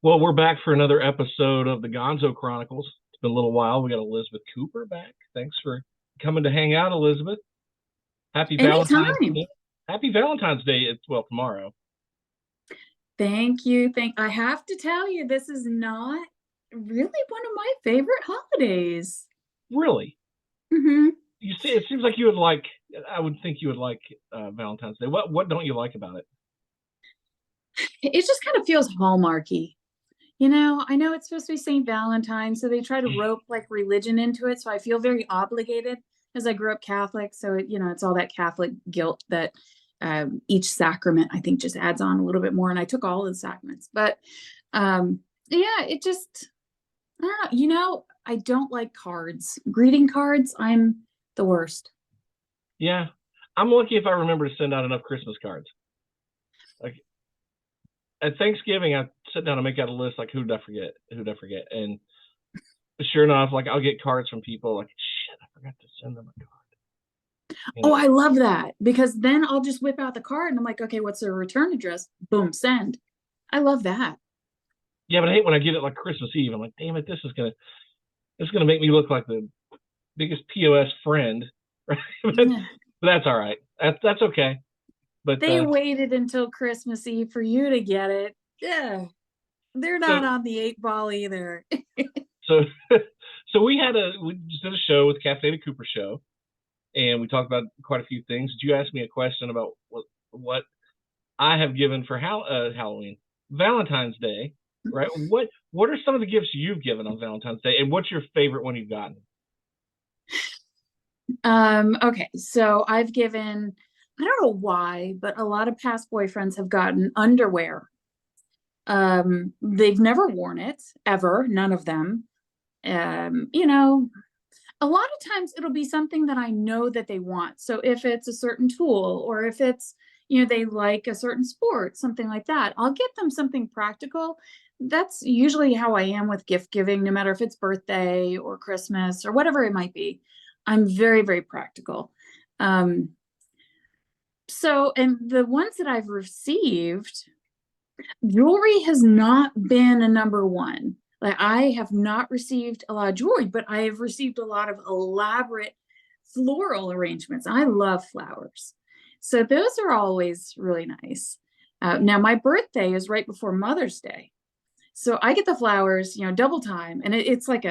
Well, we're back for another episode of the Gonzo Chronicles. It's been a little while. We got Elizabeth Cooper back. Thanks for coming to hang out, Elizabeth. Happy Valentine's Anytime. Day. Happy Valentine's Day. It's tomorrow. Thank you. I have to tell you, this is not really one of my favorite holidays. Really? hmm You see, it seems like you would like. I would think you would like Valentine's Day. What don't you like about it? It just kind of feels hallmarky. I know it's supposed to be St. Valentine, so they try to rope like religion into it. So I feel very obligated as I grew up Catholic. So it's all that Catholic guilt that each sacrament I think just adds on a little bit more. And I took all of the sacraments, but yeah, it just I don't know. I don't like cards, greeting cards. I'm the worst. Yeah, I'm lucky if I remember to send out enough Christmas cards. Like at Thanksgiving, I sit down and make out a list like who did I forget, and sure enough, like I'll get cards from people like shit, I forgot to send them a card. Oh, I love that because then I'll just whip out the card and I'm like, okay, what's their return address? Boom, send. I love that. Yeah, but I hate when I get it like Christmas Eve. I'm like, damn it, this is gonna make me look like the biggest POS friend, right? but, Yeah. but that's all right. That's okay. But They waited until Christmas Eve for you to get it. Yeah. They're not so on the 8 ball either. so so we just did a show with Caffeinated Cooper Show, and we talked about quite a few things. Did you ask me a question about what I have given for Halloween, Valentine's Day, right? What are some of the gifts you've given on Valentine's Day, and what's your favorite one you've gotten? Okay, so I've given, I don't know why, but a lot of past boyfriends have gotten underwear. They've never worn it ever, none of them. A lot of times it'll be something that I know that they want. So if it's a certain tool or if it's, they like a certain sport, something like that, I'll get them something practical. That's usually how I am with gift giving, no matter if it's birthday or Christmas or whatever it might be. I'm very, very practical. Um, and the ones that I've received, jewelry has not been a number one. Like I have not received a lot of jewelry, but I have received a lot of elaborate floral arrangements. I love flowers. So those are always really nice. Now my birthday is right before Mother's Day. So I get the flowers, double time. And it's like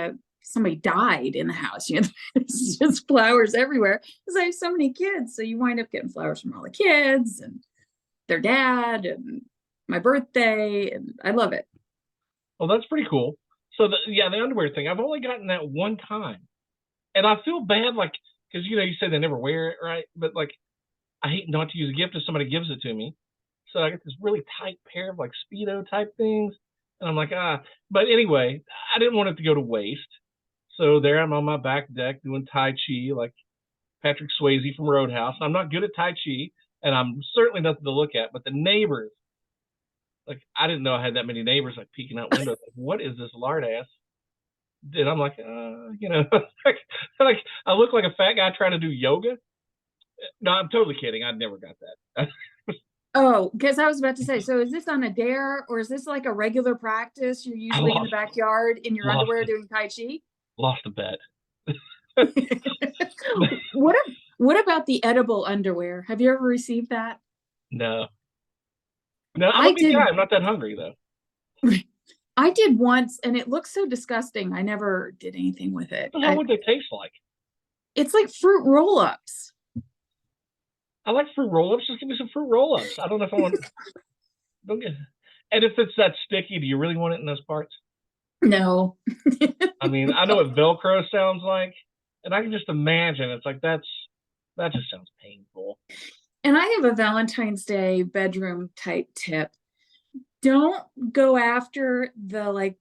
somebody died in the house. There's just flowers everywhere because I have so many kids. So you wind up getting flowers from all the kids and their dad and my birthday, and I love it. Well, that's pretty cool. So the underwear thing, I've only gotten that one time, and I feel bad, like because you say they never wear it, right? But like, I hate not to use a gift if somebody gives it to me. So I get this really tight pair of like Speedo type things, and I'm like, ah. But anyway, I didn't want it to go to waste. So there I'm on my back deck doing Tai Chi like Patrick Swayze from Roadhouse. I'm not good at Tai Chi, and I'm certainly nothing to look at. But the neighbors, like, I didn't know I had that many neighbors like peeking out windows. Like, what is this lard ass? And I'm like, like I look like a fat guy trying to do yoga. No, I'm totally kidding. I never got that. Oh, because I was about to say, so is this on a dare or is this like a regular practice? You're I usually in the backyard in your lost underwear it, doing Tai Chi? lost a bet. what what about the edible underwear? Have you ever received that? No, no, I'm a I big did guy. I'm not that hungry though. I did once and it looks so disgusting. I never did anything with it. What the hell would they taste like? It's like fruit roll-ups. I like fruit roll-ups. Just give me some fruit roll-ups. I don't know if I want. Don't get. And if it's that sticky, do you really want it in those parts? No. I mean, I know what Velcro sounds like, and I can just imagine it's like that just sounds painful. And I have a Valentine's Day bedroom type tip. Don't go after the like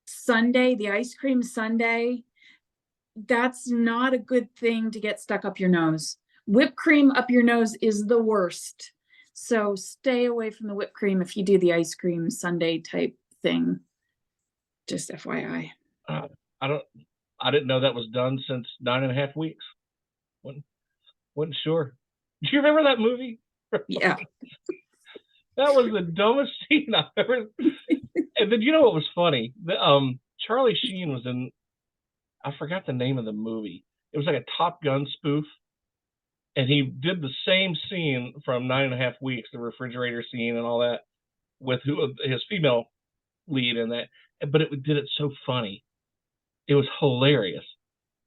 sundae, the ice cream sundae. That's not a good thing to get stuck up your nose. Whipped cream up your nose is the worst. So stay away from the whipped cream if you do the ice cream sundae type thing. Just FYI. I don't. I didn't know that was done since 9.5 weeks. Wasn't sure. Do you remember that movie? Yeah. That was the dumbest scene I've ever. And then you know what was funny? Charlie Sheen was in. I forgot the name of the movie. It was like a Top Gun spoof, and he did the same scene from 9.5 Weeks, the refrigerator scene and all that, with his female lead in that. But it did it so funny. It was hilarious.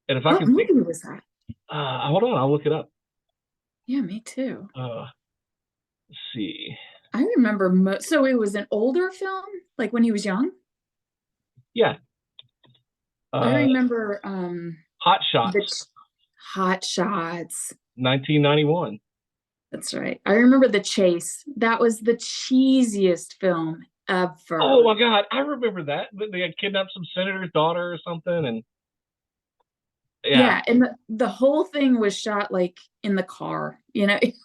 And if I What can think, movie was that? hold on, I'll look it up. Yeah, me too. Let's see. I remember. So it was an older film, like when he was young. Yeah. I remember. Hot Shots. Hot Shots. 1991. That's right. I remember The Chase. That was the cheesiest film ever. Oh my God, I remember that. They had kidnapped some senator's daughter or something, and yeah, and the whole thing was shot like in the car. Yeah, it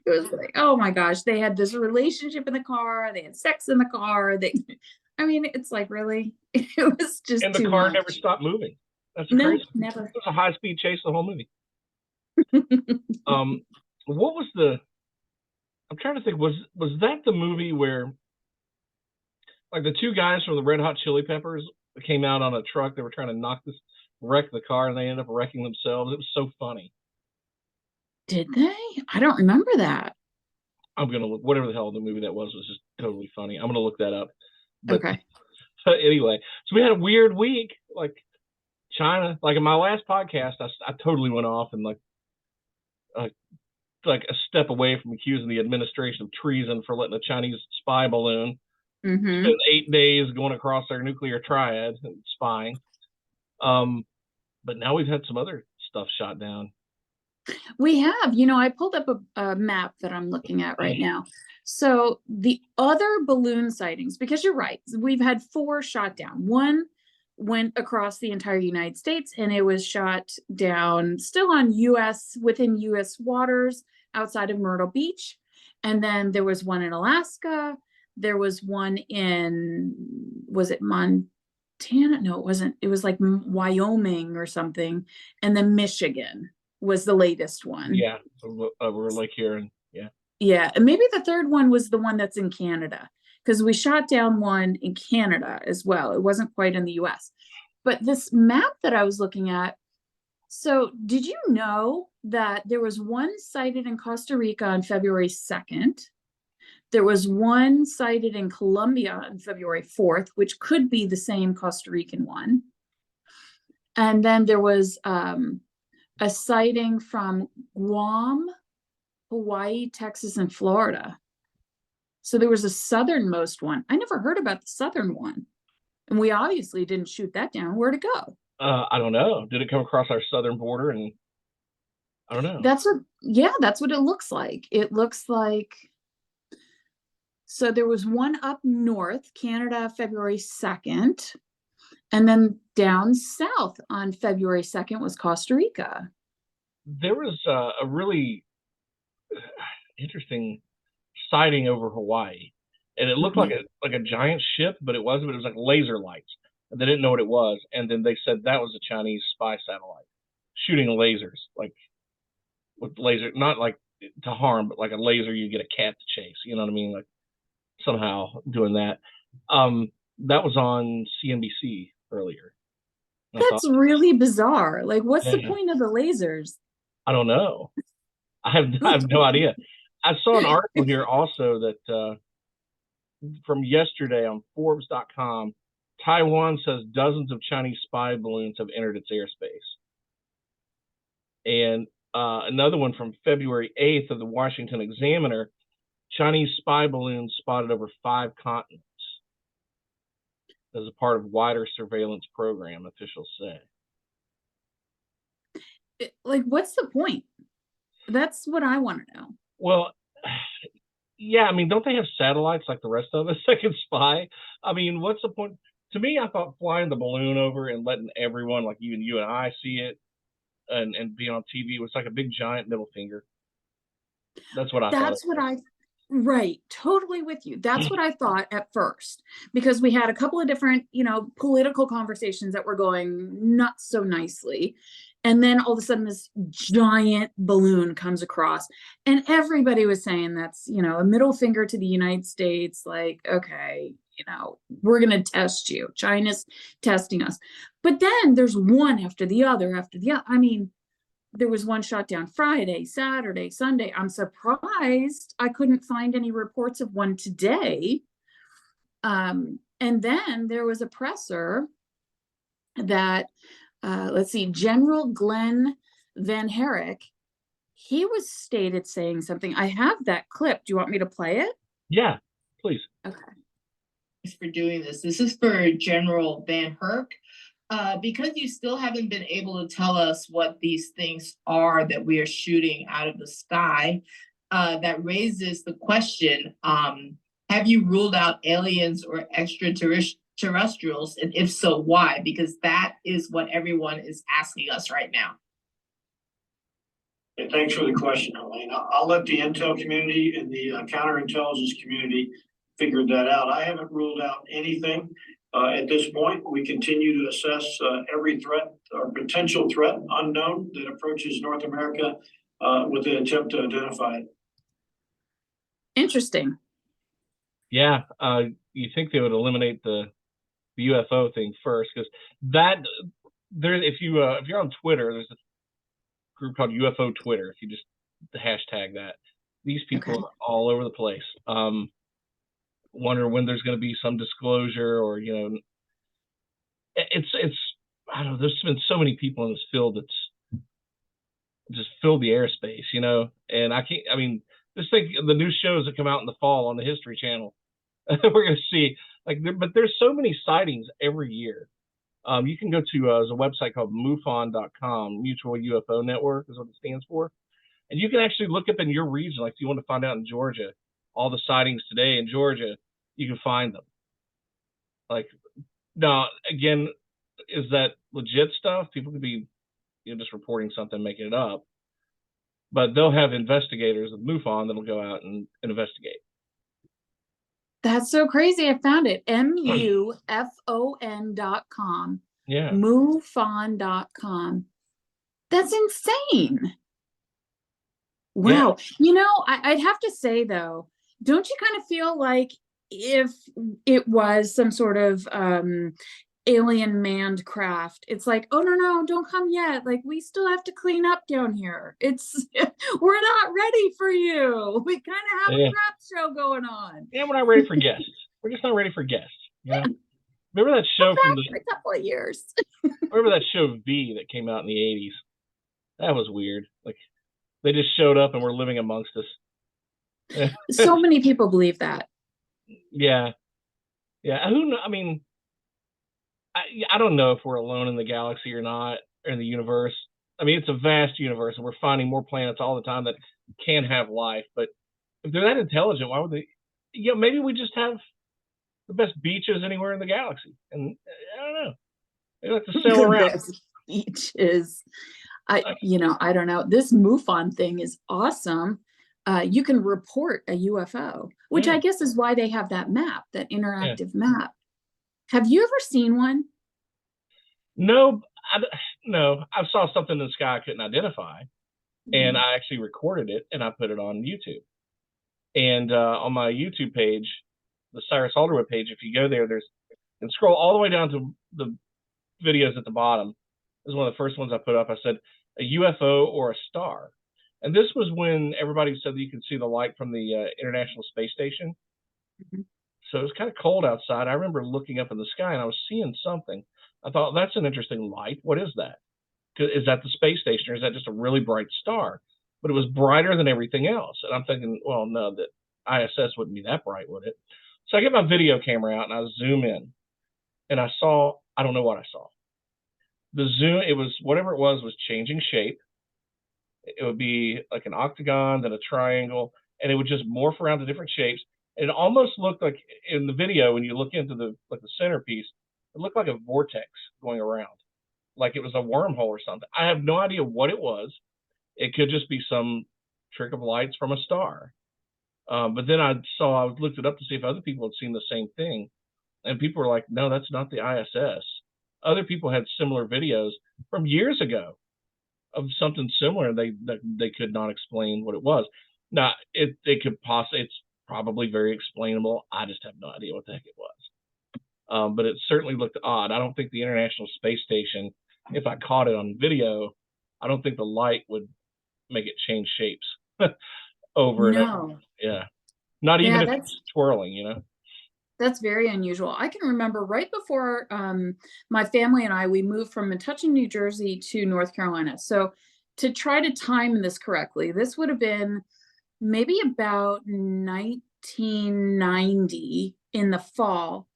was like, oh my gosh, they had this relationship in the car. They had sex in the car. I mean, it's like, really, it was just. And the car never stopped moving. That's crazy. Never. It was a high-speed chase the whole movie. What was I'm trying to think. Was that the movie where, like, the two guys from the Red Hot Chili Peppers came out on a truck? They were trying to wreck the car, and they ended up wrecking themselves. It was so funny. Did they? I don't remember that. I'm gonna look. Whatever the hell the movie that was just totally funny. I'm gonna look that up. But, okay. But anyway, so we had a weird week. Like China, like in my last podcast, I totally went off and like a step away from accusing the administration of treason for letting a Chinese spy balloon spend 8 days going across their nuclear triad and spying. But now we've had some other stuff shot down. We have, I pulled up a map that I'm looking at right now. So the other balloon sightings, because you're right, we've had 4 shot down. One went across the entire United States, and it was shot down still on within U.S. waters outside of Myrtle Beach. And then there was one in Alaska. There was one was it Montana? No, it wasn't. It was like Wyoming or something. And then Michigan was the latest one. Yeah, we're like here, and yeah, and maybe the third one was the one that's in Canada, because we shot down one in Canada as well. It wasn't quite in the US. But this map that I was looking at, so did you know that there was one sighted in Costa Rica on February 2nd? There was one sighted in Colombia on February 4th, which could be the same Costa Rican one. And then there was a sighting from Guam, Hawaii, Texas, and Florida. So there was a southernmost one. I never heard about the southern one. And we obviously didn't shoot that down. Where'd it go? I don't know. Did it come across our southern border? And I don't know. That's what it looks like. It looks like, so there was one up north, Canada, February 2nd. And then down south on February 2nd was Costa Rica. There was a really interesting sighting over Hawaii, and it looked like a giant ship, but it wasn't. It was like laser lights, and they didn't know what it was. And then they said that was a Chinese spy satellite shooting lasers, like with laser, not like to harm, but like a laser you get a cat to chase. You know what I mean? Like somehow doing that. That was on CNBC earlier. That's really bizarre. Like, what's the point of the lasers? I don't know. I have no idea. I saw an article here also that from yesterday on Forbes.com. Taiwan says dozens of Chinese spy balloons have entered its airspace. And another one from February 8th of the Washington Examiner, Chinese spy balloons spotted over 5 continents as a part of wider surveillance program, officials say. Like, what's the point? That's what I want to know. Well, yeah, I mean, don't they have satellites like the rest of us that can spy? I mean, what's the point? To me, I thought flying the balloon over and letting everyone, like you and I, see it and be on TV was like a big giant middle finger. That's what I thought. Right. Totally with you. That's what I thought at first, because we had a couple of different, political conversations that were going not so nicely. And then all of a sudden this giant balloon comes across, and everybody was saying that's, a middle finger to the United States. Like, okay, we're going to test you. China's testing us. But then there's one after the other after the other. I mean, there was one shot down Friday, Saturday, Sunday. I'm surprised I couldn't find any reports of one today. And then there was a presser that, let's see, General Glenn Van Herrick, he was stated saying something. I have that clip. Do you want me to play it? Yeah, please. Okay. Thanks for doing this. This is for General Van Herk. Because you still haven't been able to tell us what these things are that we are shooting out of the sky, that raises the question, have you ruled out aliens or extraterrestrials? And if so, why? Because that is what everyone is asking us right now. And thanks for the question, Elaine. I'll let the intel community and the counterintelligence community figure that out. I haven't ruled out anything. At this point, we continue to assess every threat or potential threat unknown that approaches North America with the attempt to identify it. Interesting. Yeah, you think they would eliminate the UFO thing first, because if you're on Twitter, there's a group called UFO Twitter. If you just hashtag that, these people are all over the place. Wonder when there's going to be some disclosure, or it's I don't know. There's been so many people in this field that's just filled the airspace, and I can't. I mean, just think of the new shows that come out in the fall on the History Channel. We're going to see but there's so many sightings every year. You can go to there's a website called MUFON.com, Mutual UFO Network is what it stands for, and you can actually look up in your region. Like, if you want to find out in Georgia, all the sightings today in Georgia, you can find them. Like, now, again, is that legit stuff? People could be just reporting something, making it up. But they'll have investigators of MUFON that'll go out and investigate. That's so crazy. I found it. MUFON.com. Yeah. MUFON.com. That's insane. Wow. Yeah. I'd have to say, though, don't you kind of feel like if it was some sort of alien manned craft, it's like, oh, no, don't come yet. Like, we still have to clean up down here. We're not ready for you. We kind of have a crap show going on. Yeah, we're not ready for guests. We're just not ready for guests. Remember that show from a couple of years? Remember that show V that came out in the 80s? That was weird. Like, they just showed up and were living amongst us. So many people believe that. Yeah. Who knows? I mean, I don't know if we're alone in the galaxy or not, or in the universe. I mean, it's a vast universe, and we're finding more planets all the time that can have life. But if they're that intelligent, why would they? Maybe we just have the best beaches anywhere in the galaxy, and I don't know. They like to sail around. Best beaches. I don't know. This MUFON thing is awesome. You can report a UFO, which I guess is why they have that map, that interactive map. Have you ever seen one? No, I saw something in the sky I couldn't identify, and I actually recorded it and I put it on YouTube. And on my YouTube page, the Cyrus Alderwood page, if you go there, and scroll all the way down to the videos at the bottom. This is one of the first ones I put up. I said a UFO or a star. And this was when everybody said that you could see the light from the International Space Station. So it was kind of cold outside. I remember looking up in the sky and I was seeing something. I thought, that's an interesting light. What is that? Is that the space station, or is that just a really bright star? But it was brighter than everything else. And I'm thinking, well, no, that ISS wouldn't be that bright, would it? So I get my video camera out and I zoom in. And I don't know what I saw. The zoom, it was, whatever it was changing shape. It would be like an octagon, then a triangle, and it would just morph around to different shapes. And it almost looked like, in the video, when you look into the centerpiece, it looked like a vortex going around, like it was a wormhole or something. I have no idea what it was. It could just be some trick of lights from a star. But then I looked it up to see if other people had seen the same thing, and people were like, no, that's not the ISS. Other people had similar videos from years ago of something similar. They could not explain what it was. Now it could possibly, it's probably very explainable. I just have no idea what the heck it was. But it certainly looked odd. I don't think the International Space Station, if I caught it on video, I don't think the light would make it change shapes over and over. Yeah. Not even if it's twirling, you know. That's very unusual. I can remember right before my family and we moved from Metuchen, New Jersey to North Carolina. So to try to time this correctly, this would have been maybe about 1990 in the fall.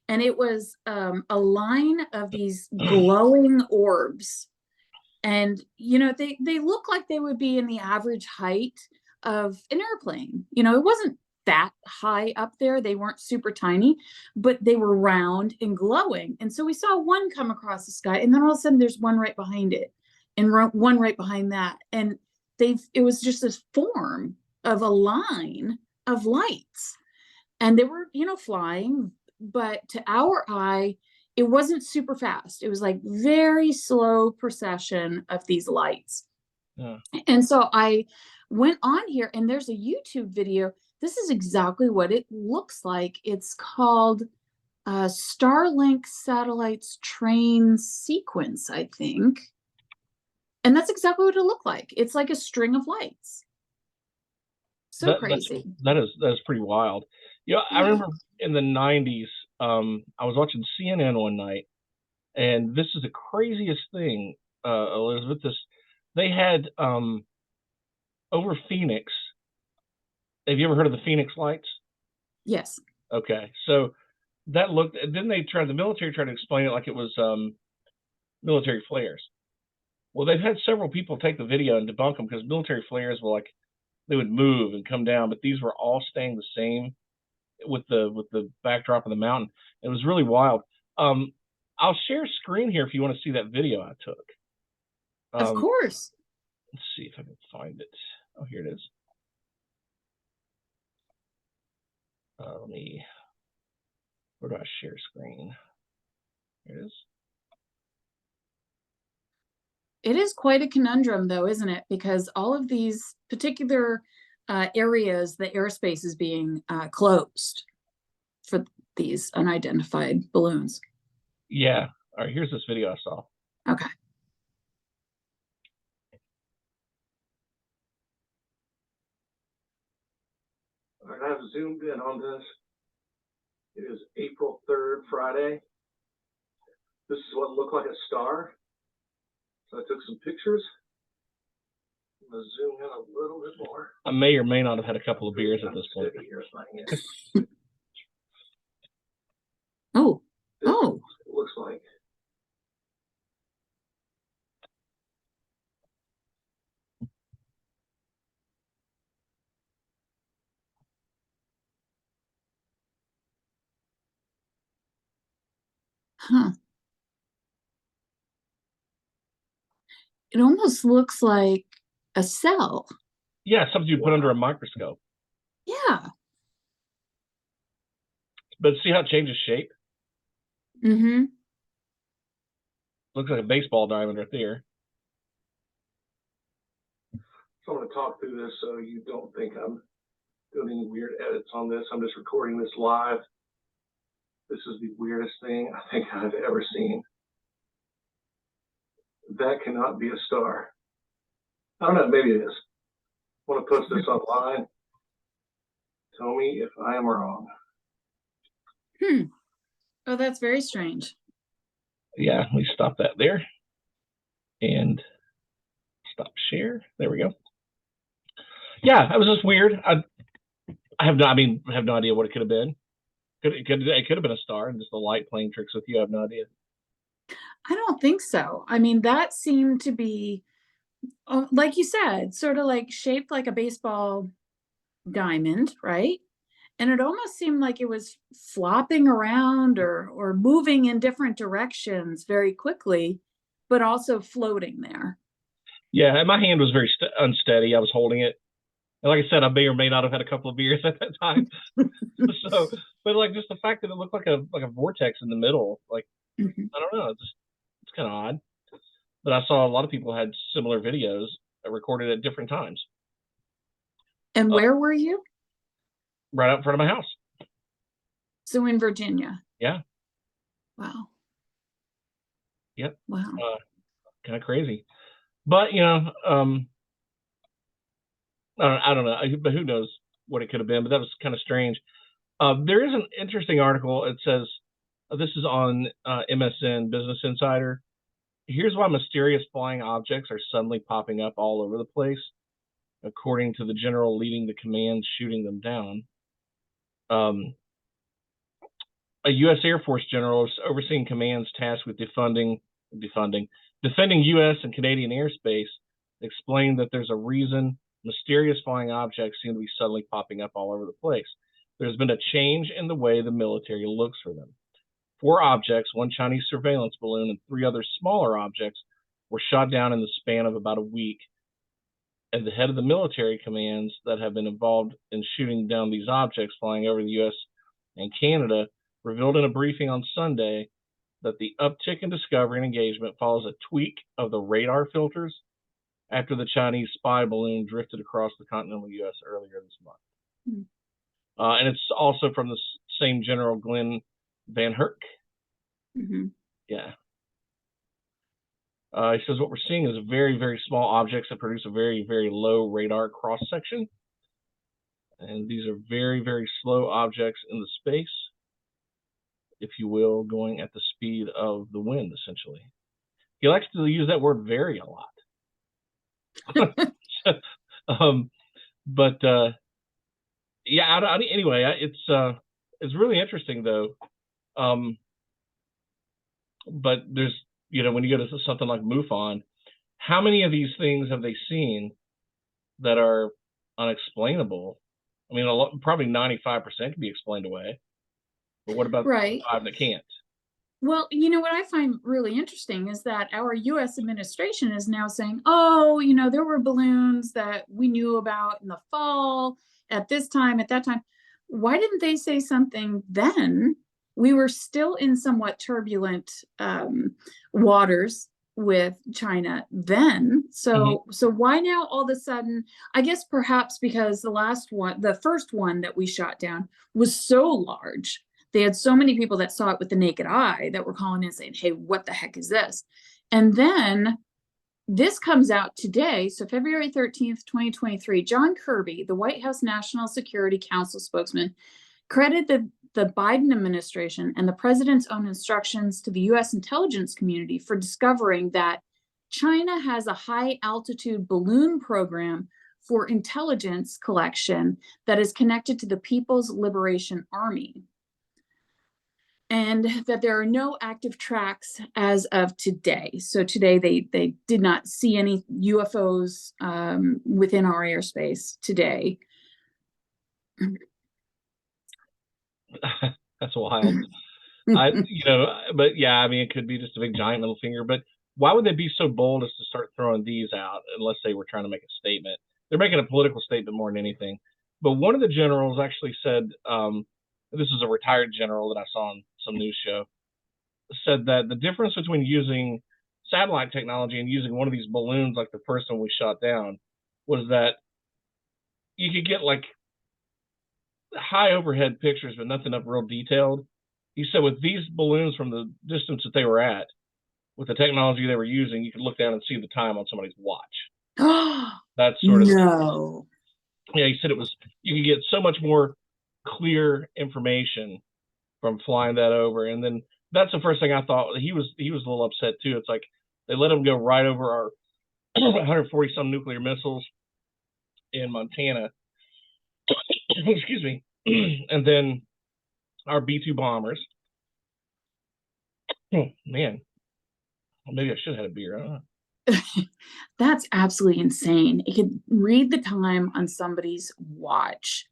And it was a line of these glowing orbs. And, you know, they look like they would be in the average height of an airplane. You know, it wasn't that high up there. They weren't super tiny, but they were round and glowing. And so we saw one come across the sky, and then all of a sudden there's one right behind it and one right behind that. And it was just this form of a line of lights. And they were, you know, flying, but to our eye, it wasn't super fast. It was like very slow procession of these lights. Yeah. And so I went on here, and there's a YouTube video. This is exactly what it looks like. It's called Starlink Satellites Train Sequence, I think. And that's exactly what it looked like. It's like a string of lights. So crazy. That is pretty wild. You know, I remember in the 90s, I was watching CNN one night, and this is the craziest thing, Elizabeth. They had over Phoenix. Have you ever heard of the Phoenix lights? Yes. Okay, so that looked. Then the military tried to explain it like it was military flares. Well, they've had several people take the video and debunk them, because military flares were like, they would move and come down, but these were all staying the same with the backdrop of the mountain. It was really wild. I'll share screen here if you want to see that video I took. Of course. Let's see if I can find it. Oh, here it is. Where do I share screen? Here it is. It is quite a conundrum, though, isn't it? Because all of these particular areas, the airspace is being closed for these unidentified balloons. Yeah. All right, here's this video I saw. Okay. All right, I've zoomed in on this. It is April 3rd, Friday. This is what looked like a star. So I took some pictures. I'm going to zoom in a little bit more. I may or may not have had a couple of beers at this point. Oh. It looks like. Huh. It almost looks like a cell. Yeah, something you put under a microscope. Yeah. But see how it changes shape? Mm-hmm. Looks like a baseball diamond right there. So I'm going to talk through this so you don't think I'm doing any weird edits on this. I'm just recording this live. This is the weirdest thing I think I've ever seen. That cannot be a star. I don't know, maybe it is. I want to post this online. Tell me if I am wrong. Oh, that's very strange. Yeah, let me stop that there. And stop share. There we go. Yeah, that was just weird. I have no idea what it could have been. It could have been a star and just the light playing tricks with you. I have no idea. I don't think so. I mean, that seemed to be, like you said, sort of like shaped like a baseball diamond, right? And it almost seemed like it was flopping around or moving in different directions very quickly, but also floating there. Yeah, and my hand was very unsteady. I was holding it. And like I said, I may or may not have had a couple of beers at that time. So, but like just the fact that it looked like a vortex in the middle, like, I don't know, it's kind of odd. but I saw a lot of people had similar videos recorded at different times. And where were you? Right out in front of my house. So in Virginia. Yeah. Wow. Yep. Wow. Kind of crazy. But, you know, I don't know, but who knows what it could have been, but that was kind of strange. There is an interesting article. It says, this is on MSN, Business Insider. Here's why mysterious flying objects are suddenly popping up all over the place, according to the general leading the command shooting them down. A U.S. Air Force general overseeing commands tasked with defending U.S. and Canadian airspace explained that there's a reason mysterious flying objects seem to be suddenly popping up all over the place. There's been a change in the way the military looks for them. 4 objects, 1 Chinese surveillance balloon, and 3 other smaller objects were shot down in the span of about a week. And the head of the military commands that have been involved in shooting down these objects flying over the U.S. and Canada revealed in a briefing on Sunday that the uptick in discovery and engagement follows a tweak of the radar filters after the Chinese spy balloon drifted across the continental U.S. earlier this month. And it's also from the same General Glenn Van Herk. Yeah. He says what we're seeing is very, very small objects that produce a very, very low radar cross section. And these are very, very slow objects in the space, if you will, going at the speed of the wind, essentially. He likes to use that word very a lot. Yeah, anyway, it's really interesting though. But there's, you know, when you go to something like MUFON, how many of these things have they seen that are unexplainable? I mean, probably 95% can be explained away. But what about the 5 that can't? Well, you know, what I find really interesting is that our U.S. administration is now saying, oh, you know, there were balloons that we knew about in the fall at this time, at that time. Why didn't they say something then? We were still in somewhat turbulent waters with China then. So why now all of a sudden? I guess perhaps because the first one that we shot down was so large. They had so many people that saw it with the naked eye that were calling in saying, hey, what the heck is this? And then this comes out today. So February 13th, 2023, John Kirby, the White House National Security Council spokesman, credited the Biden administration and the president's own instructions to the U.S. intelligence community for discovering that China has a high altitude balloon program for intelligence collection that is connected to the People's Liberation Army. And that there are no active tracks as of today. So today they did not see any UFOs within our airspace today. That's wild. But yeah, I mean, it could be just a big giant middle finger. But why would they be so bold as to start throwing these out unless they were trying to make a statement? They're making a political statement more than anything. But one of the generals actually said, this is a retired general that I saw on some news show, said that the difference between using satellite technology and using one of these balloons like the first one we shot down was that you could get like high overhead pictures but nothing up real detailed. He said with these balloons, from the distance that they were at, with the technology they were using, you could look down and see the time on somebody's watch. That's sort of yeah, he said you could get so much more clear information from flying that over. And then that's the first thing I thought. He was a little upset too. It's like they let him go right over our 140 some nuclear missiles in Montana. Excuse me. And then our B-2 bombers. Oh man, maybe I should have had a beer. I don't know. That's absolutely insane. It could read the time on somebody's watch.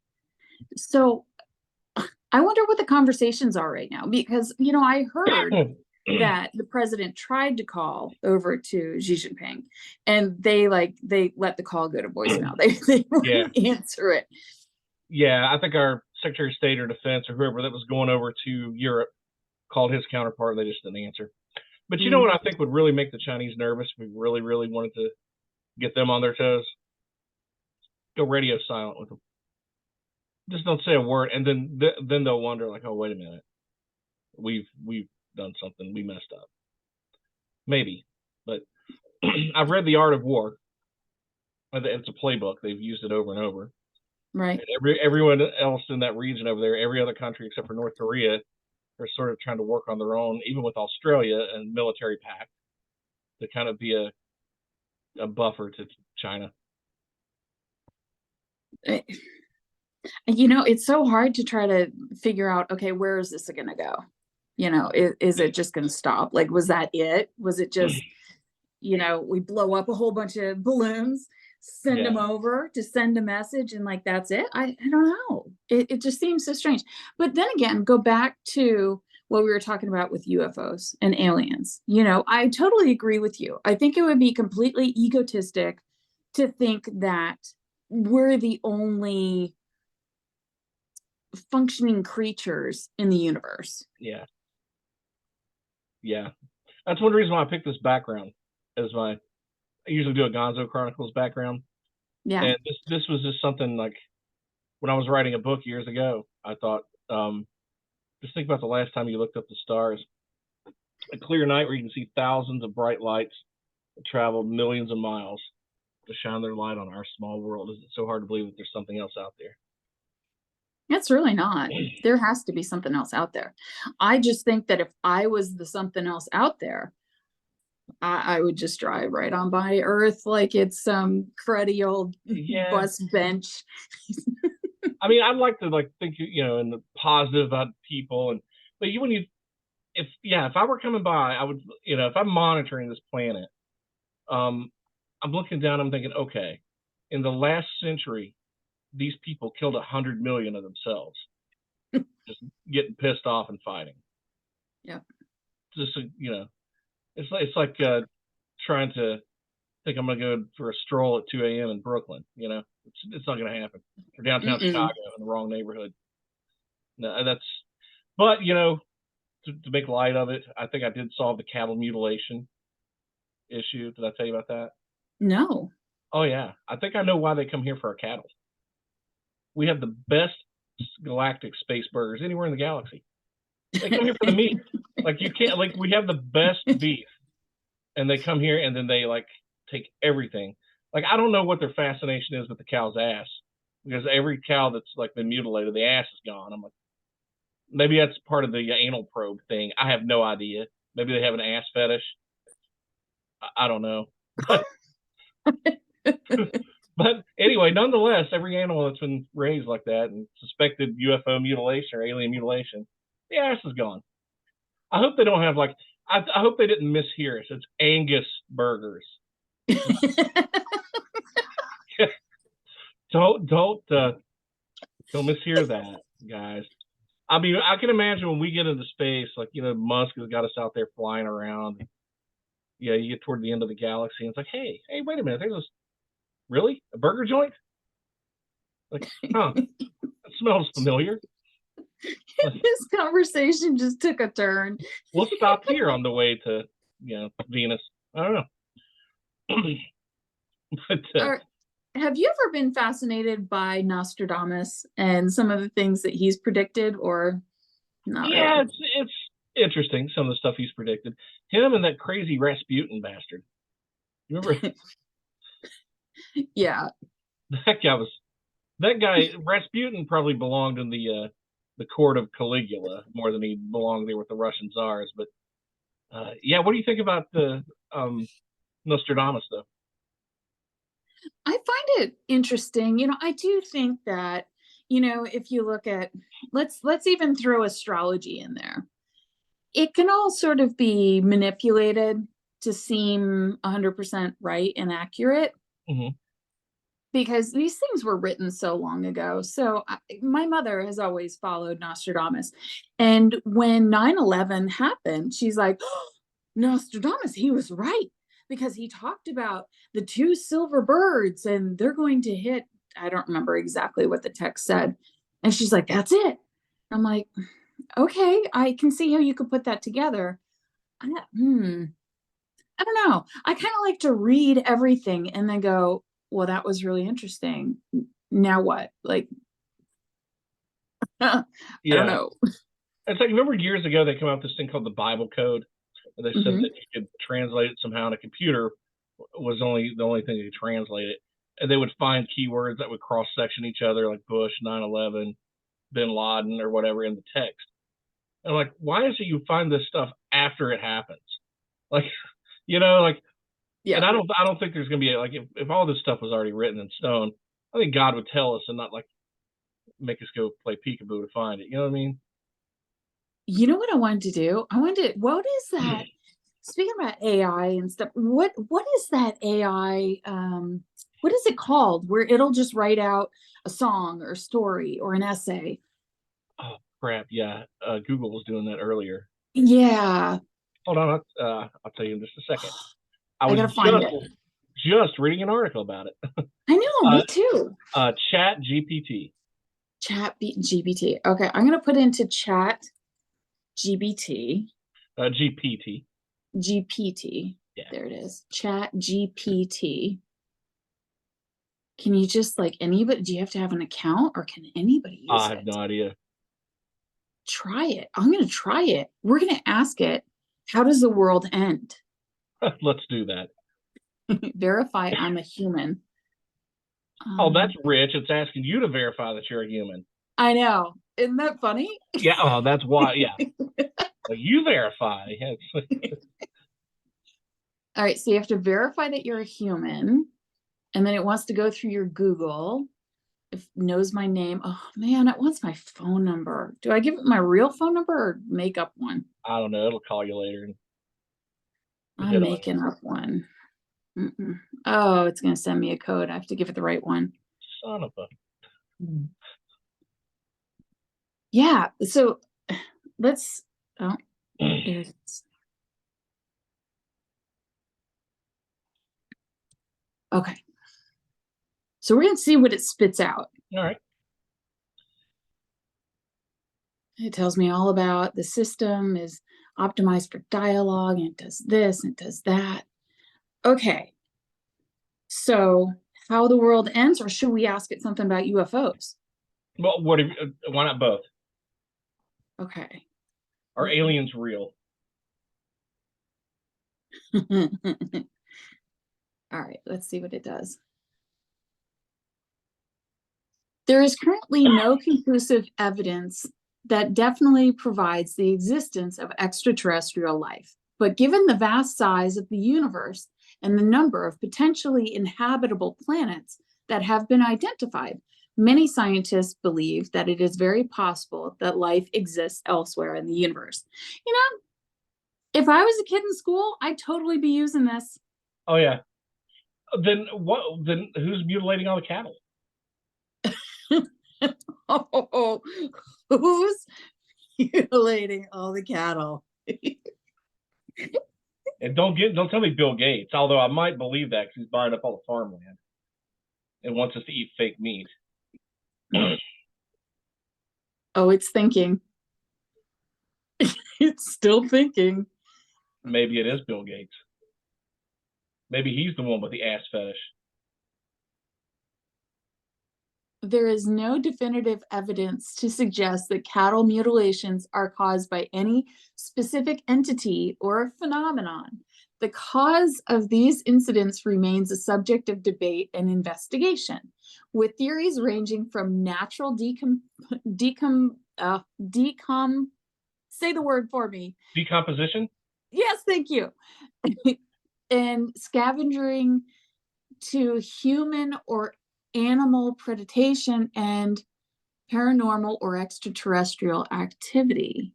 So I wonder what the conversations are right now, because, you know, I heard that the president tried to call over to Xi Jinping and they let the call go to voicemail. They wouldn't answer it. Yeah, I think our Secretary of State or Defense or whoever that was going over to Europe called his counterpart. They just didn't answer. But you know what I think would really make the Chinese nervous if we really, really wanted to get them on their toes? Go radio silent with them. Just don't say a word, and then they'll wonder, like, oh, wait a minute, we've done something, we messed up. Maybe, but I've read The Art of War. It's a playbook. They've used it over and over. Right. And everyone else in that region over there, every other country except for North Korea, are sort of trying to work on their own, even with Australia and military pact, to kind of be a buffer to China. You know, it's so hard to try to figure out, okay, where is this going to go? You know, is it just going to stop? Like, was that it? Was it just, you know, we blow up a whole bunch of balloons, send them over to send a message, and like, that's it? I don't know. It just seems so strange. But then again, go back to what we were talking about with UFOs and aliens. You know, I totally agree with you. I think it would be completely egotistic to think that we're the only functioning creatures in the universe. Yeah. That's one reason why I picked this background as I usually do a Gonzo Chronicles background. Yeah. And this was just something like when I was writing a book years ago, I thought, just think about the last time you looked up the stars. A clear night where you can see thousands of bright lights that travel millions of miles to shine their light on our small world. Is it so hard to believe that there's something else out there? It's really not. There has to be something else out there. I just think that if I was the something else out there, I would just drive right on by Earth like it's some cruddy old bus bench. I mean, I'd like to think, you know, in the positive about people, but if I were coming by, I would, you know, if I'm monitoring this planet, I'm looking down, I'm thinking, okay, in the last century, these people killed 100 million of themselves, just getting pissed off and fighting. Yeah. Just, you know, it's like trying to think I'm going to go for a stroll at 2 a.m. in Brooklyn. You know, it's not going to happen. Or downtown Chicago in the wrong neighborhood. No, but you know, to make light of it, I think I did solve the cattle mutilation issue. Did I tell you about that? No. Oh yeah, I think I know why they come here for our cattle. We have the best galactic space burgers anywhere in the galaxy. They come here for the meat. Like we have the best beef, and they come here and then they take everything. Like, I don't know what their fascination is with the cow's ass, because every cow that's been mutilated, the ass is gone. I'm like, maybe that's part of the anal probe thing. I have no idea. Maybe they have an ass fetish. I don't know. But anyway, nonetheless, every animal that's been raised like that and suspected UFO mutilation or alien mutilation, the ass is gone. I hope they don't have I hope they didn't mishear us. It's Angus burgers. Don't mishear that, guys. I mean, I can imagine when we get into space, Musk has got us out there flying around. Yeah, you get toward the end of the galaxy, and it's like, hey, wait a minute, there's this. Really? A burger joint? Like, huh? That smells familiar. This conversation just took a turn. We'll stop here on the way to, Venus. I don't know. But, have you ever been fascinated by Nostradamus and some of the things that he's predicted, or not? Yeah, really? It's interesting, some of the stuff he's predicted. Him and that crazy Rasputin bastard. You remember? Yeah. That guy Rasputin probably belonged in the court of Caligula more than he belonged there with the Russian czars. But what do you think about the Nostradamus though? I find it interesting. I do think that, if you look at, let's even throw astrology in there. It can all sort of be manipulated to seem 100% right and accurate. Mm-hmm. Because these things were written so long ago. So my mother has always followed Nostradamus. And when 9/11 happened, she's like, oh, Nostradamus, he was right. Because he talked about the 2 silver birds and they're going to hit, I don't remember exactly what the text said. And she's like, that's it. I'm like, okay, I can see how you could put that together. I don't know. I kind of like to read everything and then go, well, that was really interesting. Now what? Like, I don't know. It's like, remember years ago they came out with this thing called the Bible Code, and they said Mhm. that you could translate it somehow, and a computer was the only thing that could translate it, and they would find keywords that would cross section each other, like Bush, 9/11, Bin Laden, or whatever in the text. And like, why is it you find this stuff after it happens? Like, like, Yeah. and I don't think there's gonna be like, if all this stuff was already written in stone, I think God would tell us and not like make us go play peekaboo to find it. You know what I mean? You know what I wanted to do? What is that? Speaking about AI and stuff, what is that AI? What is it called? Where it'll just write out a song or a story or an essay. Oh crap! Yeah, Google was doing that earlier. Yeah. Hold on, I'll tell you in just a second. I gotta find it. Just reading an article about it. I know, me too. Chat GPT. GPT. Okay, I'm gonna put into Chat GPT. GPT. GPT. Yeah. There it is. Chat GPT. Can you just like anybody? Do you have to have an account or can anybody use I have it? no idea. Try it. I'm gonna try it. We're gonna ask it, how does the world end? Let's do that. Verify I'm a human. Oh, that's rich. It's asking you to verify that you're a human. I know. Isn't that funny? Yeah. Oh, that's why. Yeah. Like, you verify. All right. So you have to verify that you're a human. And then it wants to go through your Google. If knows my name. Oh man, it wants my phone number. Do I give it my real phone number or make up one? I don't know. It'll call you later. I'm making up one. Oh, it's going to send me a code. I have to give it the right one. Son of a. Yeah. So let's. Oh, there's. Okay. So we're going to see what it spits out. All right. It tells me all about the system is optimized for dialogue and it does this and it does that. Okay. So how the world ends, or should we ask it something about UFOs? Well, why not both? Okay. Are aliens real? All right, let's see what it does. There is currently no conclusive evidence that definitely provides the existence of extraterrestrial life. But given the vast size of the universe and the number of potentially inhabitable planets that have been identified, many scientists believe that it is very possible that life exists elsewhere in the universe. You know, if I was a kid in school, I'd totally be using this. Oh yeah. Then what? Then who's mutilating all the cattle? Oh, who's mutilating all the cattle? And don't tell me Bill Gates. Although I might believe that because he's buying up all the farmland and wants us to eat fake meat. Oh, it's thinking. It's still thinking. Maybe it is Bill Gates. Maybe he's the one with the ass fetish. There is no definitive evidence to suggest that cattle mutilations are caused by any specific entity or phenomenon. The cause of these incidents remains a subject of debate and investigation, with theories ranging from natural say the word for me. Decomposition? Yes, thank you. And scavenging to human or animal predation and paranormal or extraterrestrial activity.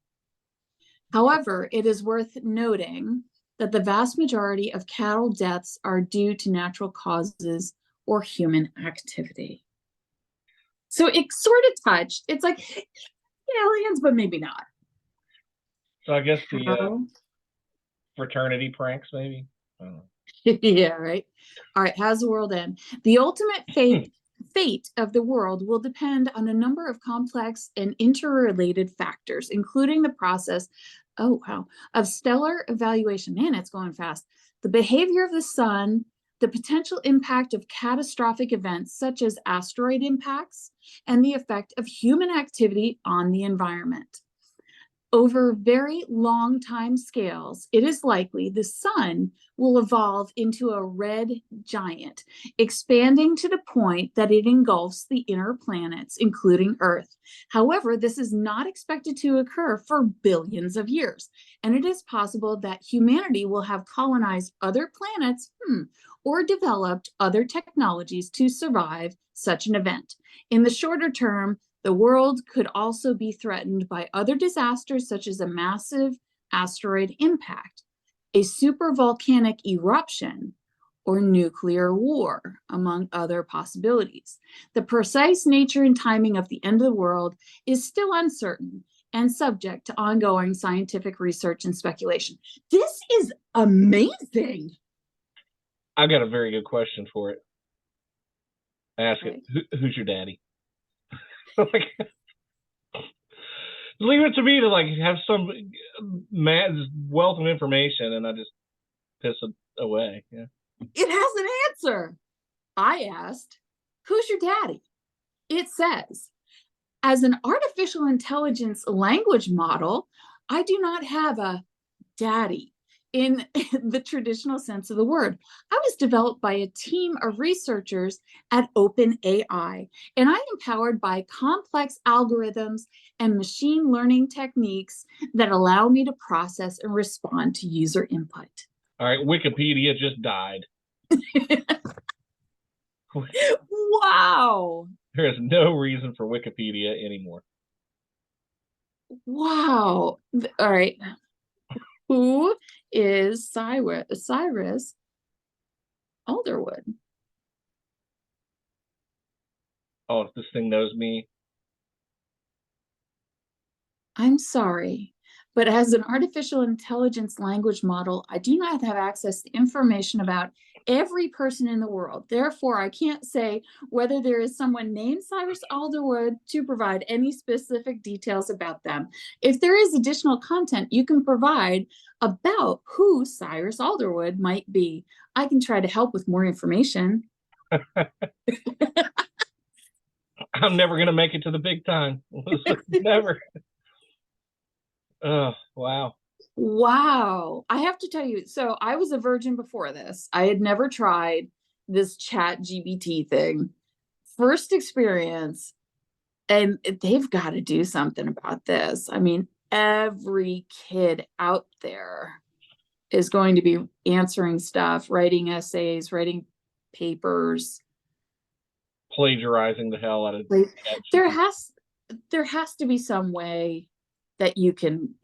However, it is worth noting that the vast majority of cattle deaths are due to natural causes or human activity. So it sort of touched. It's like aliens, but maybe not. So I guess the fraternity pranks, maybe? I don't know. Yeah, right. All right, how's the world end? The ultimate fate of the world will depend on a number of complex and interrelated factors, including the process oh wow, of stellar evaluation. Man, it's going fast. The behavior of the sun, the potential impact of catastrophic events such as asteroid impacts, and the effect of human activity on the environment. Over very long time scales, it is likely the sun will evolve into a red giant, expanding to the point that it engulfs the inner planets, including Earth. However, this is not expected to occur for billions of years, and it is possible that humanity will have colonized other planets or developed other technologies to survive such an event. In the shorter term, the world could also be threatened by other disasters such as a massive asteroid impact, a supervolcanic eruption, or nuclear war, among other possibilities. The precise nature and timing of the end of the world is still uncertain and subject to ongoing scientific research and speculation. This is amazing. I've got a very good question for it. Ask Okay. it. Who's your daddy? Like, leave it to me to like have some mad wealth of information, and I just piss it away. Yeah. It has an answer. I asked, who's your daddy? It says, as an artificial intelligence language model, I do not have a daddy in the traditional sense of the word. I was developed by a team of researchers at OpenAI, and I'm empowered by complex algorithms and machine learning techniques that allow me to process and respond to user input. All right, Wikipedia just died. Wow. There is no reason for Wikipedia anymore. Wow. All right. Who is Cyrus Alderwood? Oh, if this thing knows me. I'm sorry, but as an artificial intelligence language model, I do not have access to information about every person in the world. Therefore, I can't say whether there is someone named Cyrus Alderwood to provide any specific details about them. If there is additional content you can provide about who Cyrus Alderwood might be, I can try to help with more information. I'm never going to make it to the big time. Never. Oh, wow. Wow. I have to tell you, so I was a virgin before this. I had never tried this chat GBT thing. First experience, and they've got to do something about this. I mean, every kid out there is going to be answering stuff, writing essays, writing papers, Plagiarizing the hell out of there has to be some way that you can,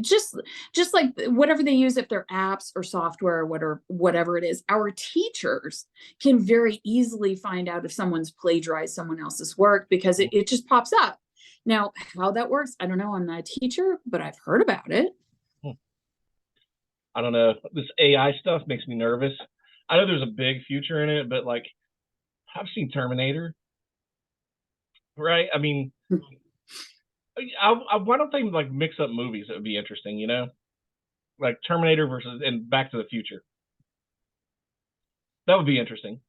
just like whatever they use, if they're apps or software or whatever it is, our teachers can very easily find out if someone's plagiarized someone else's work because it just pops up. Now, how that works, I don't know. I'm not a teacher, but I've heard about it. I don't know. This AI stuff makes me nervous. I know there's a big future in it, but like, I've seen Terminator, right? I mean, why don't they like mix up movies? That would be interesting, like Terminator versus and Back to the Future. That would be interesting.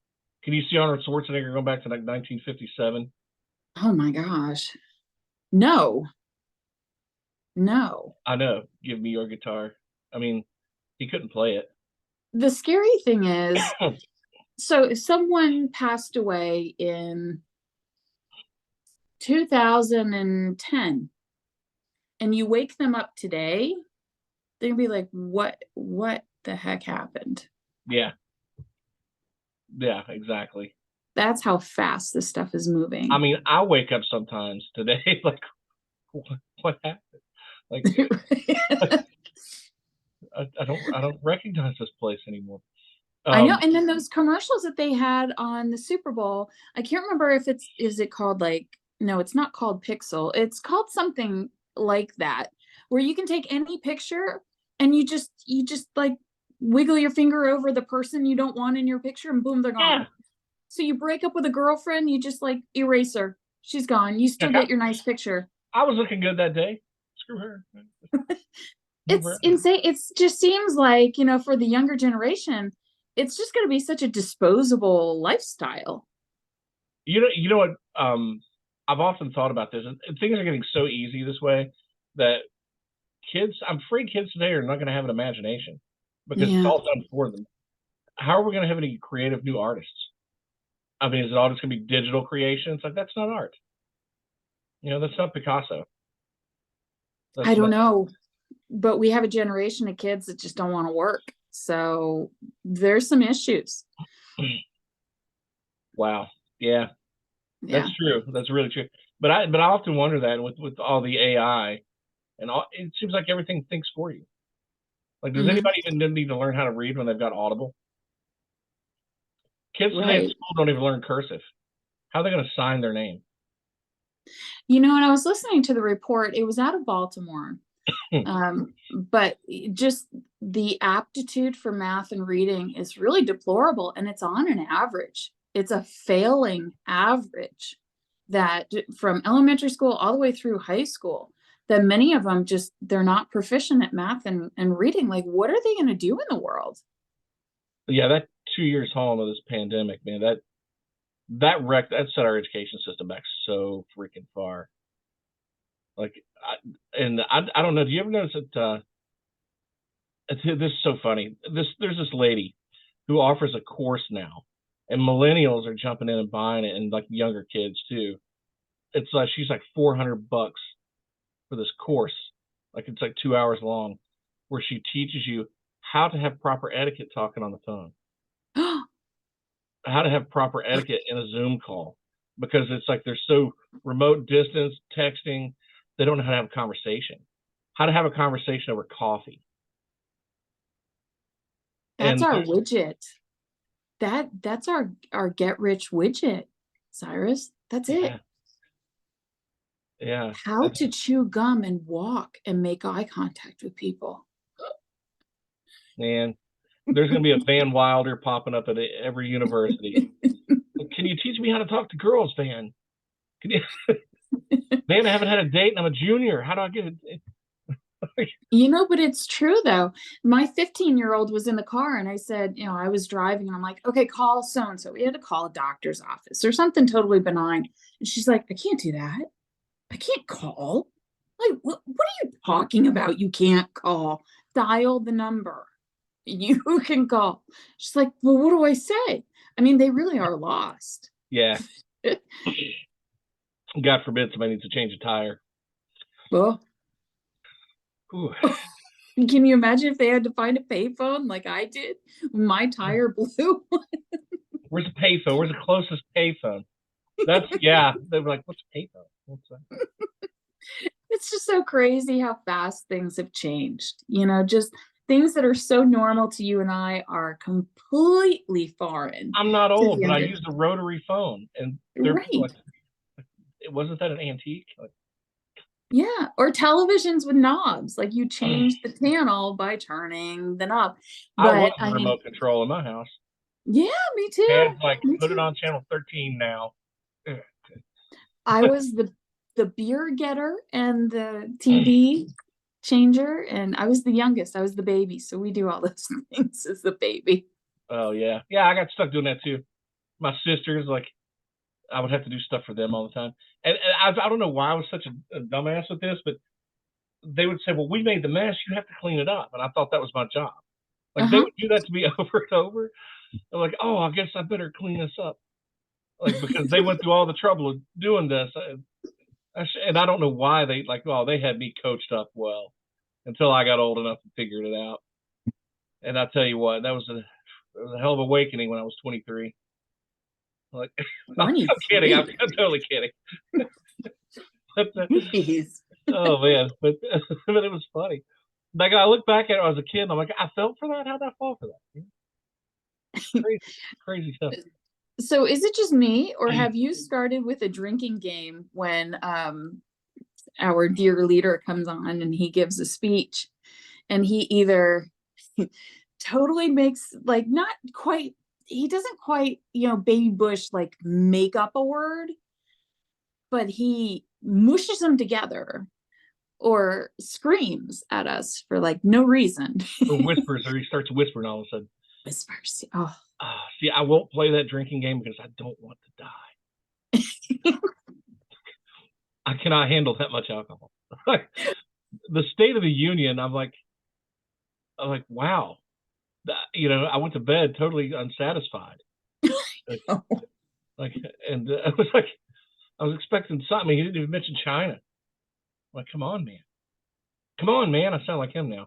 Can you see Arnold Schwarzenegger going back to like 1957? Oh my gosh. No. I know. Give me your guitar. I mean, he couldn't play it. The scary thing is, so if someone passed away in 2010 and you wake them up today, they're gonna be like, what the heck happened? Yeah, exactly. That's how fast this stuff is moving. I mean, I wake up sometimes today like, what happened? Like, I don't recognize this place anymore. I know. And then those commercials that they had on the Super Bowl, I can't remember if is it called like, no, it's not called Pixel. It's called something like that, where you can take any picture and you just like wiggle your finger over the person you don't want in your picture and boom, they're gone. Yeah. So you break up with a girlfriend, you just like erase her. She's gone. You still get your nice picture. I was looking good that day. Screw her. It's insane. It's just seems like, for the younger generation, it's just going to be such a disposable lifestyle. You know what? I've often thought about this, and things are getting so easy this way that I'm afraid kids today are not going to have an imagination because it's all done for them. How are we going to have any creative new artists? I mean, is it all just going to be digital creations? Like, that's not art. That's not Picasso. I don't know, but we have a generation of kids that just don't want to work. So there's some issues. Wow. Yeah. That's true. That's really true. But I often wonder that with all the AI and all, it seems like everything thinks for you. Like, does anybody even need to learn how to read when they've got Audible? Kids today at school don't even learn cursive. How are they going to sign their name? When I was listening to the report, it was out of Baltimore. But just the aptitude for math and reading is really deplorable, and it's on an average. It's a failing average that from elementary school all the way through high school, that many of them they're not proficient at math and reading. Like, what are they going to do in the world? Yeah, that 2 years home of this pandemic, man, that set our education system back so freaking far. Like, I don't know. Do you ever notice that? This is so funny. There's this lady who offers a course now, and millennials are jumping in and buying it, and like younger kids too. It's like she's like $400 for this course. Like, it's like 2 hours long, where she teaches you how to have proper etiquette talking on the phone, how to have proper etiquette in a Zoom call, because it's like they're so remote distance texting. They don't know how to have a conversation. How to have a conversation over coffee. That's our widget. That's our get rich widget, Cyrus. That's it. Yeah. How to chew gum and walk and make eye contact with people. Man, there's going to be a Van Wilder popping up at every university. Can you teach me how to talk to girls, Van? Can you? Man, I haven't had a date and I'm a junior. How do I get it? But it's true though. My 15-year-old was in the car and I said, I was driving and I'm like, okay, call so-and-so. We had to call a doctor's office or something totally benign. And she's like, I can't do that. I can't call. Like, what are you talking about? You can't call. Dial the number. You can call. She's like, well, what do I say? I mean, they really are lost. Yeah. God forbid somebody needs to change a tire. Well, can you imagine if they had to find a payphone like I did? My tire blew. Where's the payphone? Where's the closest payphone? They were like, what's a payphone? What's that? It's just so crazy how fast things have changed. Just things that are so normal to you and I are completely foreign. I'm not old, but I used a rotary phone, and wasn't that an antique? Yeah, or televisions with knobs. Like, you change the channel by turning the knob. But I want a remote control in my house. Yeah, me too. Dad's like, put it on channel 13 now. I was the beer getter and the TV changer, and I was the youngest. I was the baby, so we do all those things as the baby. Oh yeah, I got stuck doing that too. My sisters, like, I would have to do stuff for them all the time, and I don't know why I was such a dumbass with this, but they would say, "Well, we made the mess. You have to clean it up," and I thought that was my job. Like, they would do that to me over and over. I'm like, "Oh, I guess I better clean this up," like, because they went through all the trouble of doing this. And I don't know why they had me coached up well until I got old enough and figured it out. And I tell you what, that was a hell of an awakening when I was 23. Like, I'm kidding. I'm totally kidding. Oh man, but it was funny. Like, I look back at it as a kid and I'm like, I fell for that. How'd I fall for that? Crazy stuff. So is it just me, or have you started with a drinking game when our dear leader comes on and he gives a speech, and he either totally makes, like, not quite, he doesn't quite, baby Bush, like, make up a word, but he mushes them together, or screams at us for like no reason. Or whispers, or he starts whispering all of a sudden. Whispers. Oh. See, I won't play that drinking game because I don't want to die. I cannot handle that much alcohol. The State of the Union, I'm like, wow. I went to bed totally unsatisfied. And I was like, I was expecting something. He didn't even mention China. I'm like, come on, man. I sound like him now.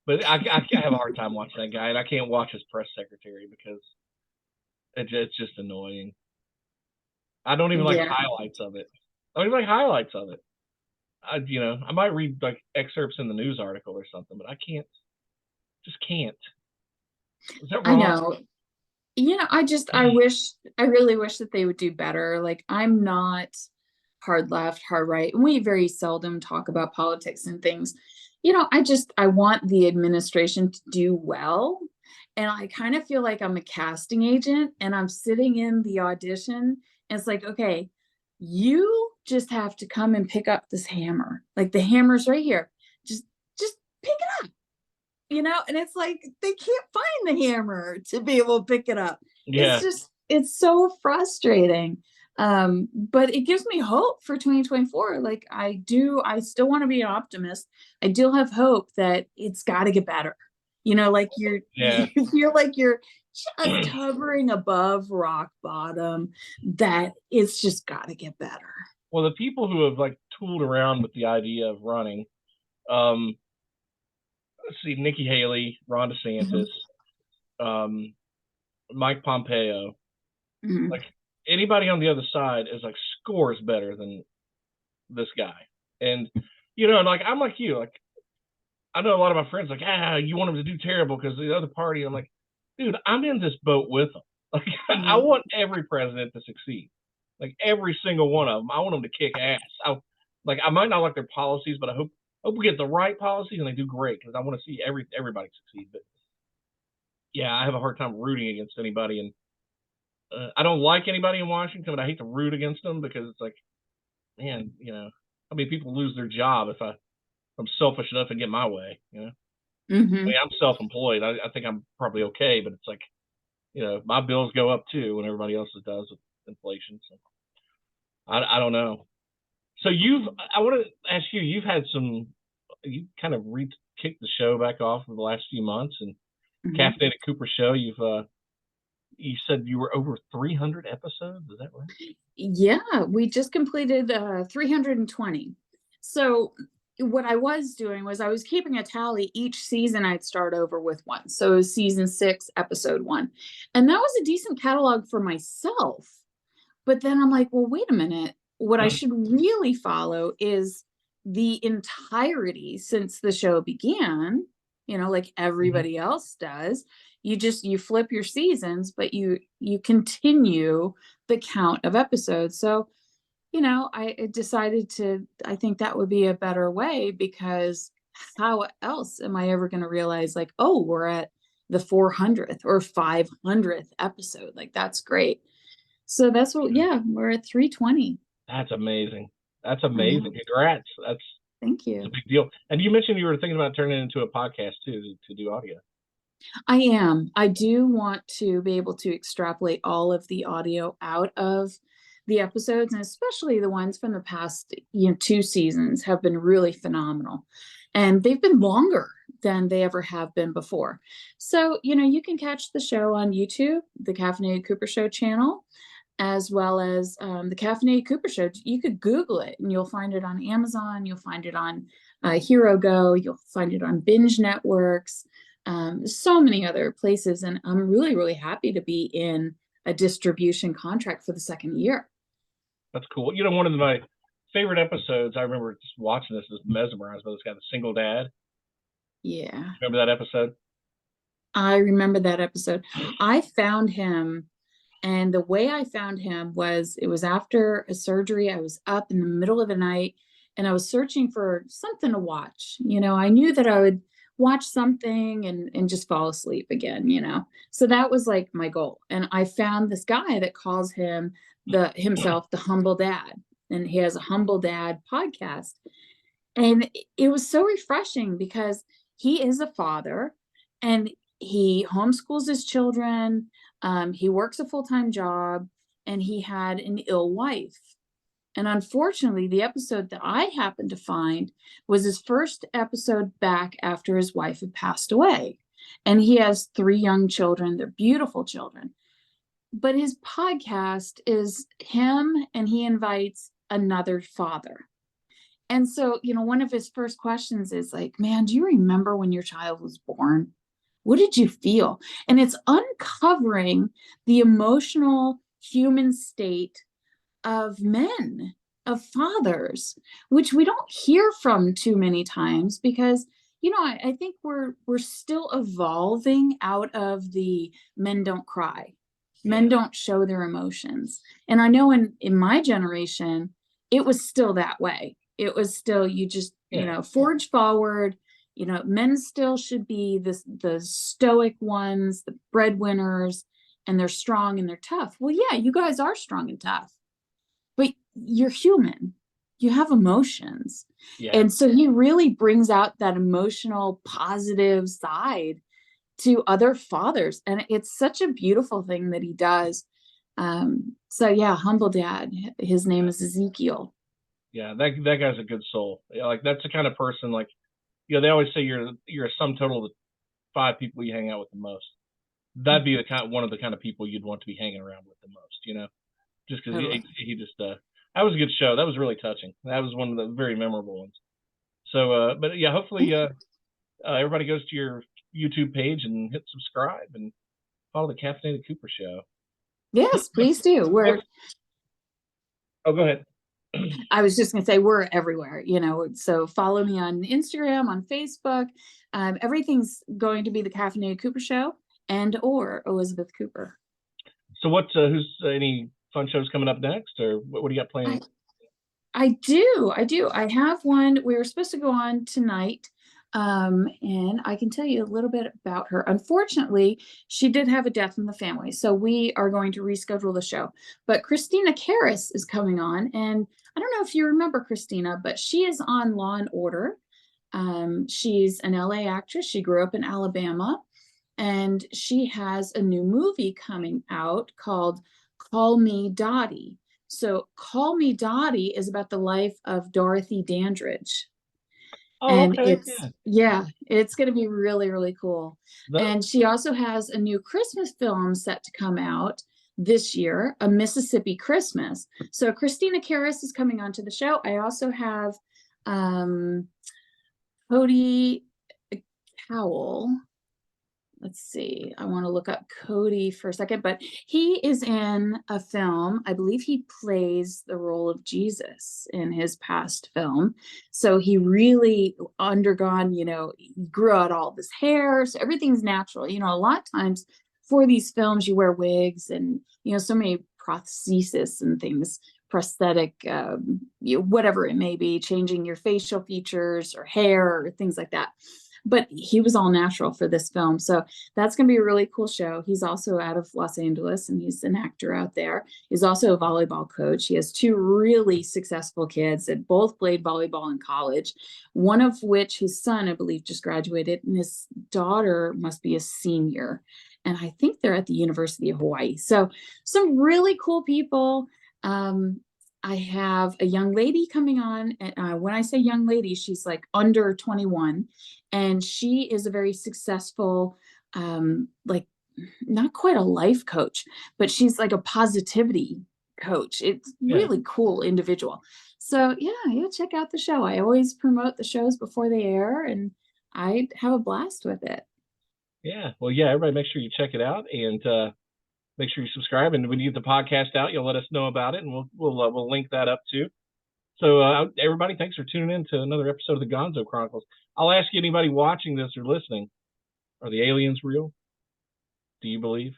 But I have a hard time watching that guy, and I can't watch his press secretary because it's just annoying. I don't even like highlights of it. I might read like excerpts in the news article or something, but I just can't. Is that wrong? I know. I really wish that they would do better. Like, I'm not hard left, hard right. And we very seldom talk about politics and things. I want the administration to do well. And I kind of feel like I'm a casting agent and I'm sitting in the audition. And it's like, okay, you just have to come and pick up this hammer. Like, the hammer's right here. Just pick it up. And it's like, they can't find the hammer to be able to pick it up. Yeah. It's so frustrating. But it gives me hope for 2024. Like, I still want to be an optimist. I do have hope that it's got to get better. Like you feel like you're just hovering above rock bottom, that it's just got to get better. Well, the people who have like tooled around with the idea of running, let's see, Nikki Haley, Ron DeSantis, Mike Pompeo, like anybody on the other side is like scores better than this guy. And, like, I'm like you, like, I know a lot of my friends like, you want him to do terrible because the other party. I'm like, dude, I'm in this boat with them. Like, I want every president to succeed. Like, every single one of them. I want them to kick ass. I might not like their policies, but I hope we get the right policies and they do great because I want to see everybody succeed. But yeah, I have a hard time rooting against anybody, and I don't like anybody in Washington, but I hate to root against them because it's like, man, how many people lose their job if I'm selfish enough to get my way, I mean, I'm self-employed. I think I'm probably okay, but it's like, my bills go up too when everybody else's does with inflation. So I don't know. So I want to ask you, you kind of kicked the show back off for the last few months, and Caffeinated Cooper Show, you said you were over 300 episodes. Is that right? Yeah, we just completed 320. So what I was doing was I was keeping a tally. Each season I'd start over with one. So it was season 6, episode 1. And that was a decent catalog for myself. But then I'm like, well, wait a minute. What I should really follow is the entirety since the show began, like everybody else does. You flip your seasons, but you continue the count of episodes. So, I decided I think that would be a better way, because how else am I ever going to realize like, oh, we're at the 400th or 500th episode? Like, that's great. So that's we're at 320. That's amazing. Congrats. Thank you. That's a big deal. And you mentioned you were thinking about turning it into a podcast too, to do audio. I am. I do want to be able to extrapolate all of the audio out of the episodes, and especially the ones from the past 2 seasons have been really phenomenal, and they've been longer than they ever have been before. So you can catch the show on YouTube, the Caffeinated Cooper Show channel, as well as the Caffeinated Cooper Show. You could Google it and you'll find it on Amazon. You'll find it on Hero Go. You'll find it on Binge Networks, so many other places. And I'm really, really happy to be in a distribution contract for the 2nd year. That's cool. One of my favorite episodes, I remember just watching this, mesmerized by this guy, the single dad. Yeah. Remember that episode? I remember that episode. I found him, and the way I found him was, it was after a surgery. I was up in the middle of the night and I was searching for something to watch. I knew that I would watch something and just fall asleep again, So that was like my goal. And I found this guy that calls himself the Humble Dad. And he has a Humble Dad podcast. And it was so refreshing because he is a father and he homeschools his children. He works a full-time job and he had an ill wife. And unfortunately, the episode that I happened to find was his first episode back after his wife had passed away. And he has 3 young children. They're beautiful children. But his podcast is him and he invites another father. And so, one of his first questions is like, man, do you remember when your child was born? What did you feel? And it's uncovering the emotional human state of men, of fathers, which we don't hear from too many times because, I think we're still evolving out of the men don't cry. Men don't show their emotions. And I know in my generation, it was still that way. It was still, you just, forge forward, men still should be the stoic ones, the breadwinners, and they're strong and they're tough. Well, yeah, you guys are strong and tough, but you're human. You have emotions. Yeah. And so he really brings out that emotional, positive side to other fathers. And it's such a beautiful thing that he does. So yeah, humble dad, his name is Ezekiel. Yeah, that guy's a good soul. Yeah, like that's the kind of person, like, they always say you're a sum total of the 5 people you hang out with the most. That'd be one of the kind of people you'd want to be hanging around with the most, just because he just that was a good show. That was really touching. That was one of the very memorable ones. So, but yeah, hopefully everybody goes to your YouTube page and hit subscribe and follow the Caffeinated Cooper Show. Yes, please do. Oh, go ahead. I was just going to say we're everywhere, so follow me on Instagram, on Facebook. Everything's going to be the Caffeinated Cooper Show or Elizabeth Cooper. So who's any fun shows coming up next, or what do you got planned? I do. I have one. We were supposed to go on tonight. And I can tell you a little bit about her. Unfortunately, she did have a death in the family, so we are going to reschedule the show. But Christina Cyrus is coming on, and I don't know if you remember Christina, but she is on Law and Order. She's an LA actress. She grew up in Alabama, and she has a new movie coming out called Call Me Dottie. So Call Me Dottie is about the life of Dorothy Dandridge. And okay. It's going to be really, really cool. And she also has a new Christmas film set to come out this year, A Mississippi Christmas. So Christina Cyrus is coming onto the show. I also have Cody Cowell. Let's see. I want to look up Cody for a second, but he is in a film. I believe he plays the role of Jesus in his past film. So he really undergone, he grew out all this hair. So everything's natural. A lot of times for these films, you wear wigs and, so many prosthesis and things, prosthetic, whatever it may be, changing your facial features or hair or things like that. But he was all natural for this film. So that's going to be a really cool show. He's also out of Los Angeles, and he's an actor out there. He's also a volleyball coach. He has 2 really successful kids that both played volleyball in college, one of which his son, I believe, just graduated, and his daughter must be a senior. And I think they're at the University of Hawaii. So some really cool people. I have a young lady coming on. And when I say young lady, she's like under 21. And she is a very successful, not quite a life coach, but she's like a positivity coach. It's really cool individual. So check out the show. I always promote the shows before they air, and I have a blast with it. Yeah. Well, everybody make sure you check it out, and make sure you subscribe. And when you get the podcast out, you'll let us know about it, and we'll link that up too. So everybody, thanks for tuning in to another episode of the Gonzo Chronicles. I'll ask you, anybody watching this or listening, are the aliens real? Do you believe?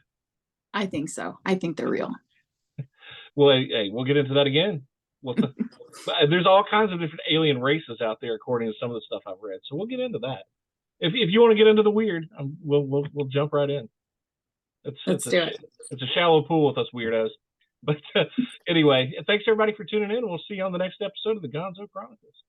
I think so. I think they're real. Well, hey, we'll get into that again. There's all kinds of different alien races out there, according to some of the stuff I've read. So we'll get into that. If you want to get into the weird, we'll jump right in. Let's do it. It's a shallow pool with us weirdos. But anyway, thanks everybody for tuning in. We'll see you on the next episode of the Gonzo Chronicles.